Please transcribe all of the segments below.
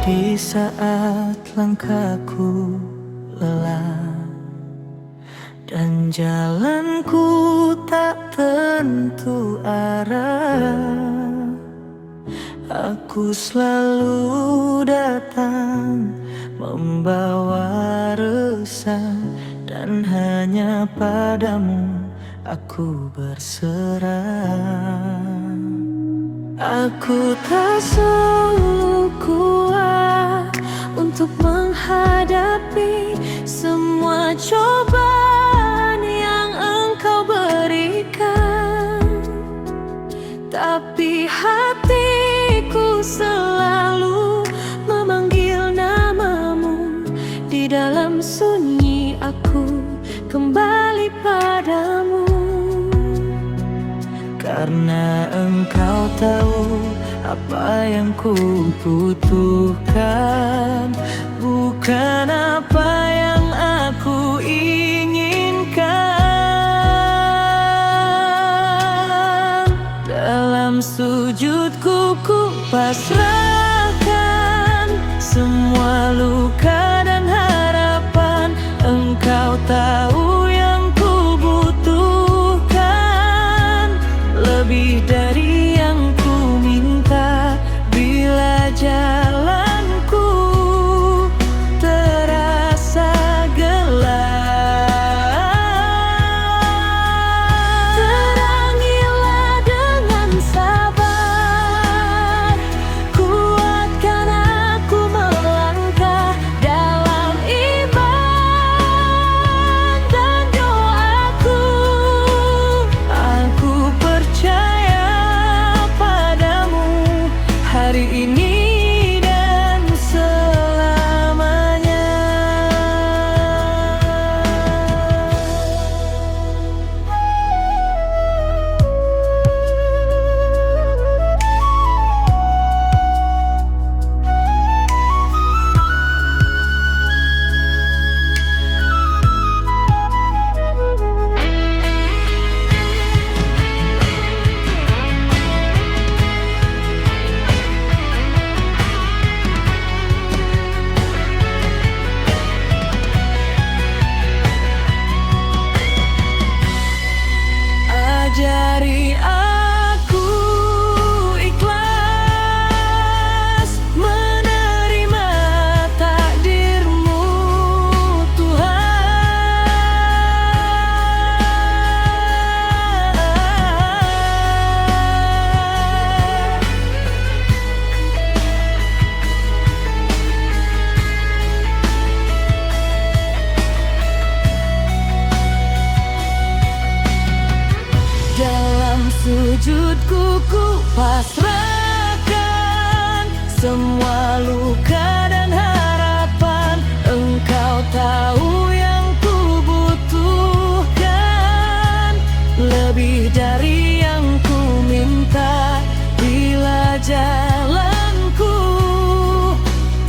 Di saat langkahku lelah dan jalanku tak tentu arah, aku selalu datang membawa resah, dan hanya padamu aku berserah. Aku tak selalu kuat untuk menghadapi semua cobaan yang engkau berikan, tapi hatiku selalu memanggil namamu. Di dalam sunyi aku kembali padamu, karena engkau tahu apa yang ku butuhkan, bukan apa yang aku inginkan. Dalam sujudku ku pasrahkan semua luka dan harapan. Engkau tahu yang ku butuhkan, lebih dari yang ku minta. Bila jalanku terasa gelap, terangilah dengan sabar, kuatkan aku melangkah dalam iman dan doaku. Aku percaya padamu hari ini dan selamanya. Ajari aku ikhlas menerima takdirmu, Dalam sujudku ku pasrahkan semua luka dan harapan. Engkau tahu yang ku butuhkan, lebih dari yang ku minta. Bila jalanku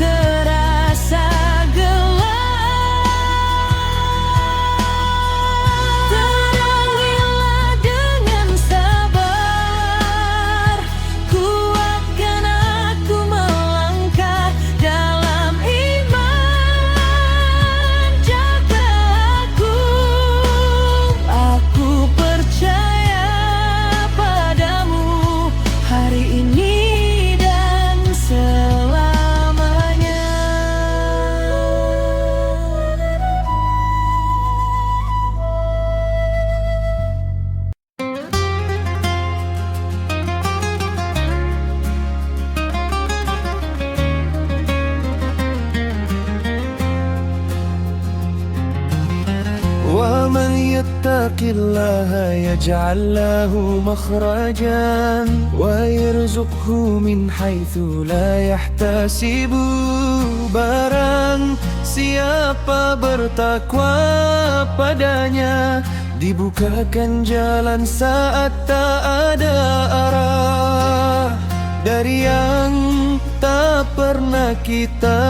terasa gelap, terangilah dengan sabar, kuatkan aku melangkah dalam iman. Jaga aku percaya padamu hari ini dan selamanya. ومن يتق الله يجعل له مخرجا ويرزقه من حيث لا يحتسب. Barang siapa bertakwa padanya, dibukakan jalan saat tak ada arah. Dari yang tak pernah kita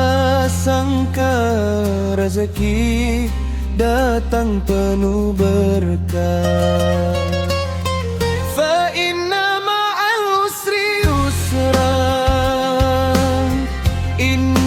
sangka, rezeki datang penuh berkah. Fa inna ma'al usri yusra, inna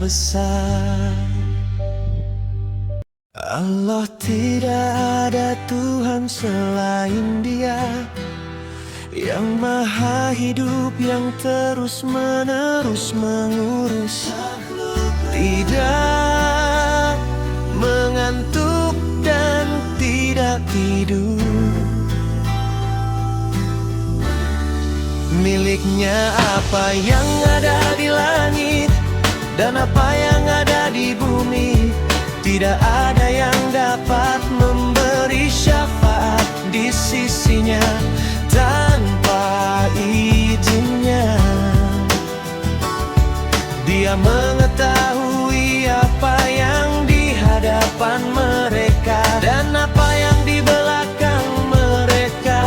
Besar. Allah, tidak ada Tuhan selain Dia, yang maha hidup, yang terus-menerus mengurus, tidak mengantuk dan tidak tidur. Miliknya apa yang ada di langit dan apa yang ada di bumi. Tidak ada yang dapat memberi syafaat di sisinya tanpa izinnya. Dia mengetahui apa yang di hadapan mereka dan apa yang di belakang mereka.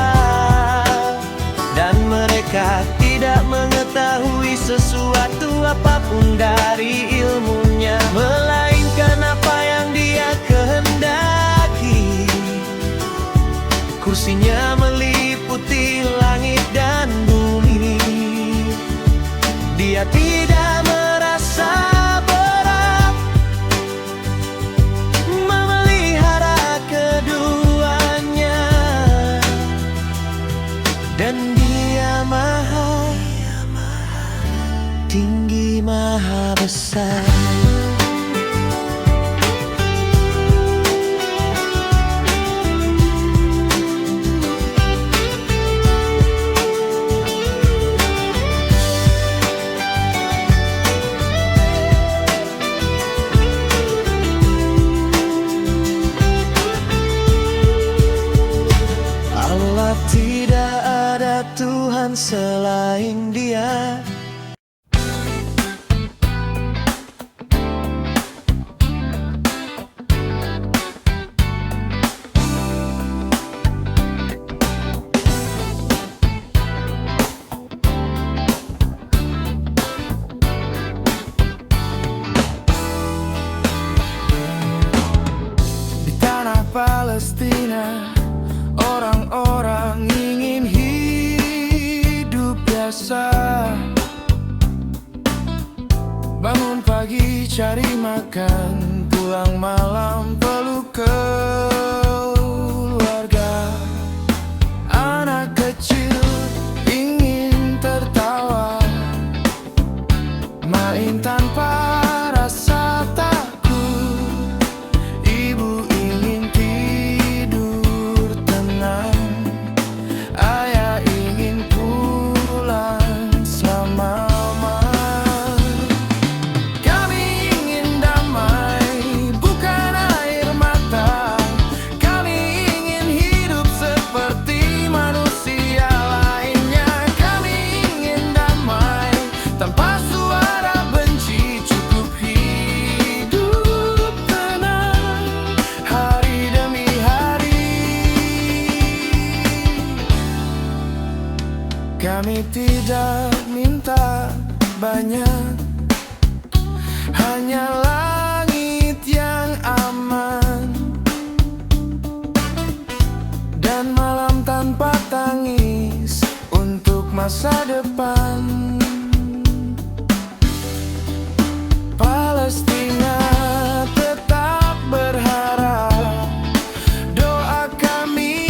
Dan mereka tidak mengetahui sesuatu apapun dari ilmunya, melainkan apa yang Dia kehendaki. Kursinya meliputi langit dan bumi. Dia tidak merasa berat memelihara keduanya, dan Dia maha tinggi, maha besar. Allah, tidak ada Tuhan selain Dia. Di tanah Palestina, orang-orang ingin hidup biasa. Bangun pagi cari makan, pulang malam peluk keluarga. Anak kecil ingin tertawa, main tanpa rasa takut. Ibu ingin tidur tenang, ayah ingin pulang selama-lama. Kami ingin damai, bukan air mata. Kami ingin hidup seperti manusia lainnya. Kami ingin damai tanpa suara benci, cukup hidup tenang hari demi hari. Kami tidak minta banyak, hanya langit yang aman dan malam tanpa tangis untuk masa depan. Palestina tetap berharap, doa kami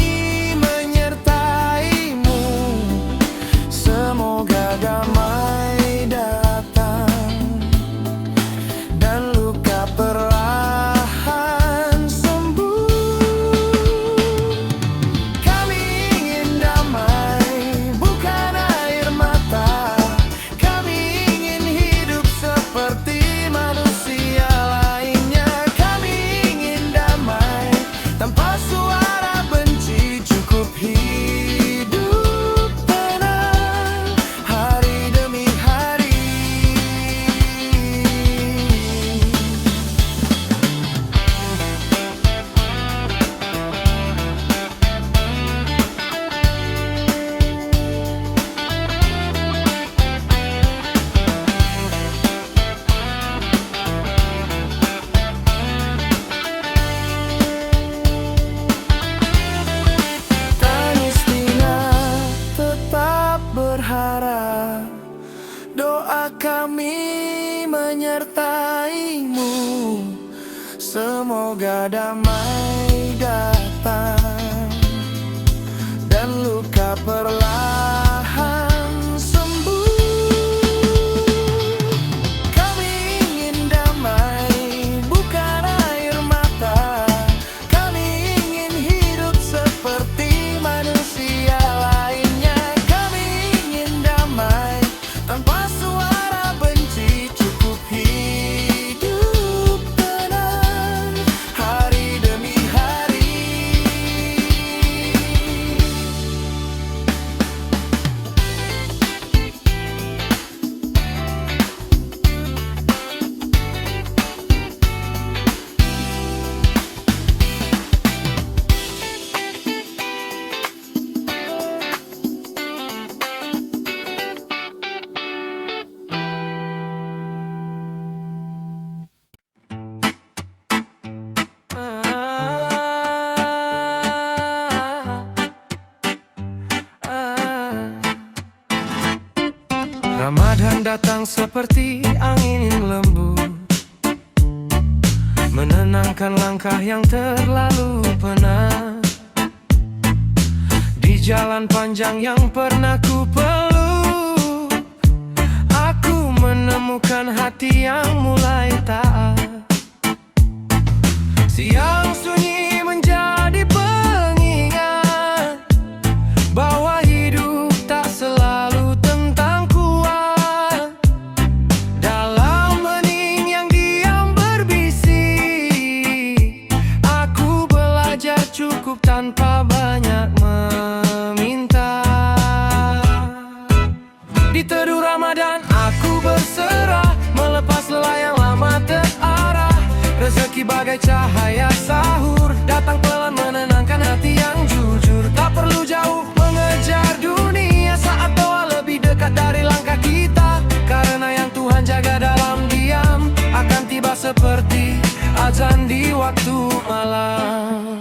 menyertaimu. Semoga damai datang dan luka perlahan sembuh. Kami ingin damai, bukan air Semoga damai datang dan luka perlahan sembuh. Kami ingin damai, bukan air mata. Kami ingin hidup seperti manusia lainnya. Kami ingin damai tanpa suara benci, cukup hidup tenang hari demi hari. Ramadan datang seperti angin lembut, menenangkan langkah yang terlalu penat. Di jalan panjang yang pernah ku peluk, aku menemukan hati yang mulai taat. Siang sunyi menjadi pengingat bahwa hidup tak selalu tentang kuat. Dalam hening yang diam berbisik, aku belajar cukup tanpa banyak meminta. Di teduh Ramadan aku berserah, melepas lelah yang lama terarah. Rezeki bagai cahaya sahur, datang pelan menenangkan hati yang jujur. Tak perlu jauh mengejar dunia, saat doa lebih dekat dari langkah kita. Karena yang Tuhan jaga dalam diam, akan tiba seperti azan di waktu malam.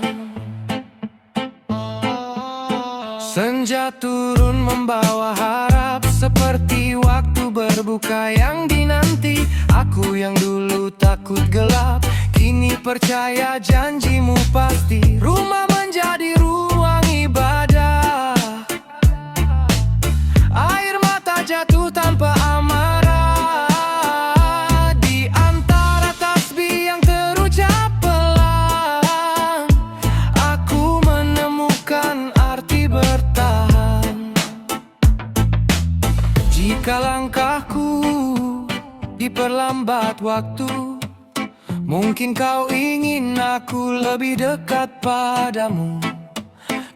Senja turun membawa harap, seperti waktu berbuka yang dinanti. Aku yang dulu takut gelap, kini percaya janjimu pasti. Rumah menjadi ruang ibadah, air mata jatuh tanpa amarah. Di antara tasbih yang terucap pelan, aku menemukan arti bertahan. Jika langkahku diperlambat waktu, mungkin kau ingin aku lebih dekat padamu.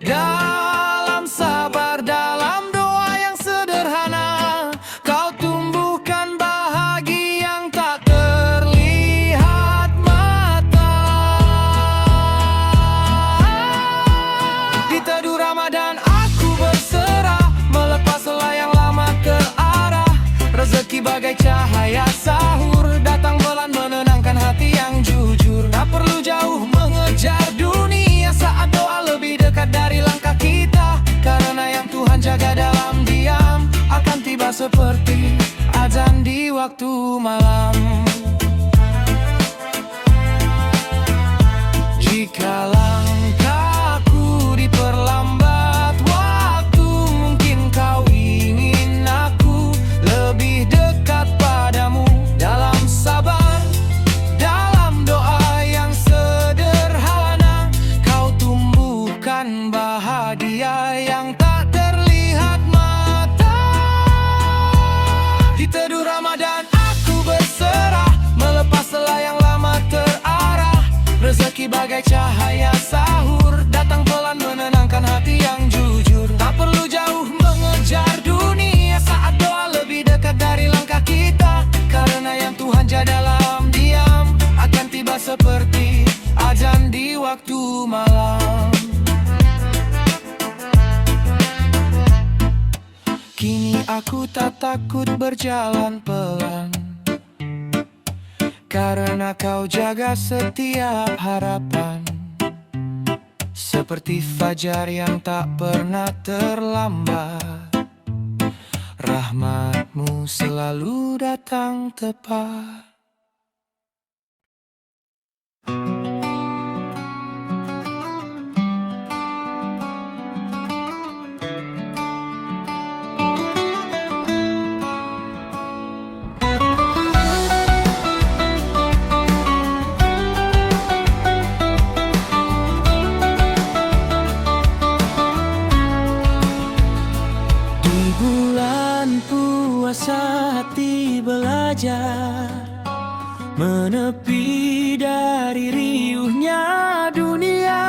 Dalam sabar, dalam doa yang sederhana, kau tumbuhkan bahagia yang tak terlihat mata. Di teduh Ramadan aku berserah, melepas lelah yang lama terarah. Rezeki bagai cahaya sahur, datang pelan menenangkan hati yang jujur. Tak perlu jauh mengejar dunia, saat doa lebih dekat dari langkah kita. Karena yang Tuhan jaga dalam diam, akan tiba seperti azan di waktu malam. Jika langkahku diperlambat waktu, mungkin kau ingin aku lebih dekat padamu. Dalam sabar, dalam doa yang sederhana, kau tumbuhkan bahagia yang tak terlihat mata. Di teduh Ramadan aku berserah, melepas lelah yang lama terarah. Rezeki bagai cahaya sahur, datang pelan menenangkan hati yang jujur. Tak perlu jauh mengejar dunia, saat doa lebih dekat dari langkah kita. Karena yang Tuhan jaga dalam diam, akan tiba seperti azan di waktu malam. Kini aku tak takut berjalan pelan, karena kau jaga setiap harapan. Seperti fajar yang tak pernah terlambat, rahmatmu selalu datang tepat. sepi dari riuhnya dunia.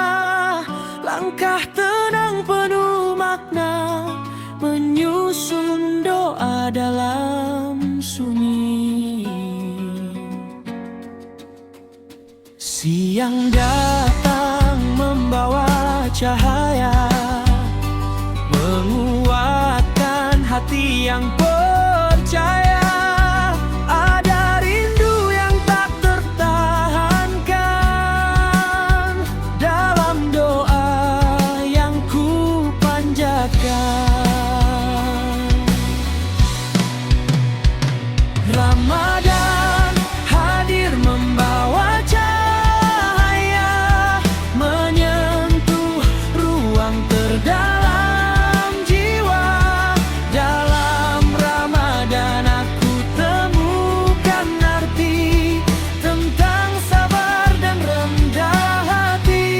Langkah tenang penuh makna, menyusun doa dalam sunyi. Siang datang membawa cahaya, menguatkan hati yang percaya. Ada rindu yang tak tertahankan dalam doa yang ku panjatkan. Ramadan hadir membawa cahaya, menyentuh ruang terdalam jiwa. Dalam Ramadan aku temukan arti tentang sabar dan rendah hati.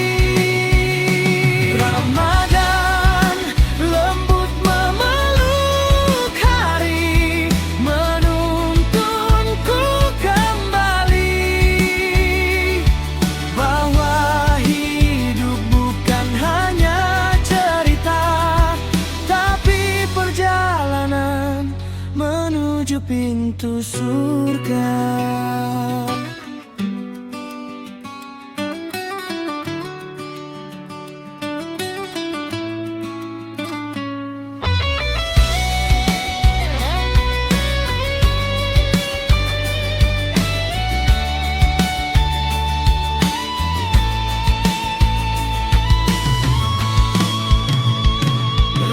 Ramadan lembut memeluk hari, menuntunku kembali bahwa hidup bukan hanya cerita, tapi perjalanan menuju pintu surga.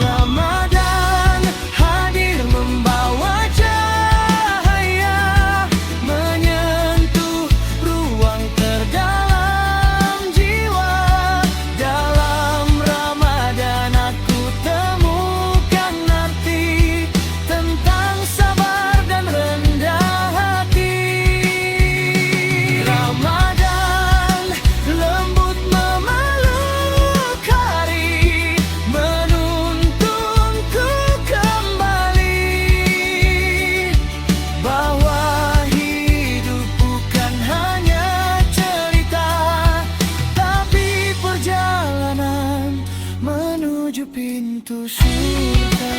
Ramadan hadir membawa cahaya, menyentuh ruang terdalam jiwa. Dalam Ramadan aku temukan arti tentang sabar dan rendah hati. Ramadan lembut memeluk hari, menuntunku kembali bahwa hidup bukan hanya cerita, tapi perjalanan menuju pintu surga.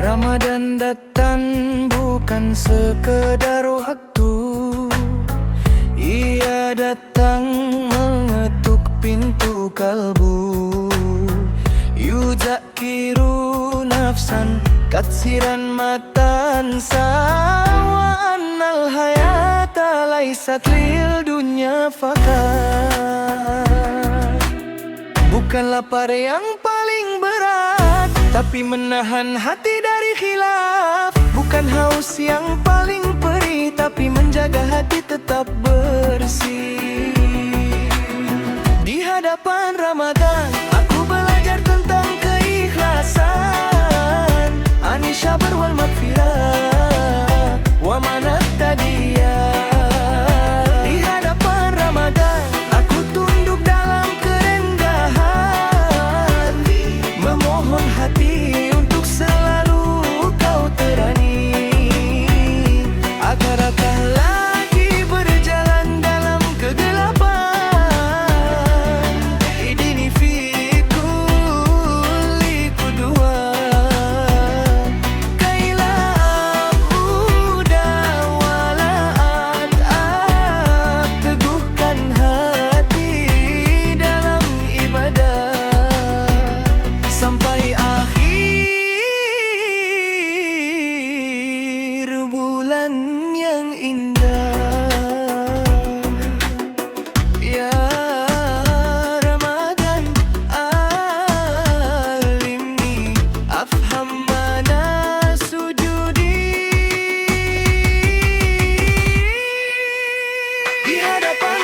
Ramadan datang bukan sekedar waktu, ia datang mengetuk pintu kalbu. Yuzakiru nafsan katsiran matan sawa annal hayata laisat lil dunya fakat. Bukan lapar yang paling berat, tapi menahan hati dari khilaf. Bukan haus yang paling perih, tapi menjaga hati tetap bersih. Di hadapan Ramadan aku belajar tentang keikhlasan, Anisha berwal magfirah wa manat tadiyah. Di hadapan Ramadan aku tunduk dalam kerendahan, memohon hati untuk selalu kau terani, agar akan lagi berjalan di hadapan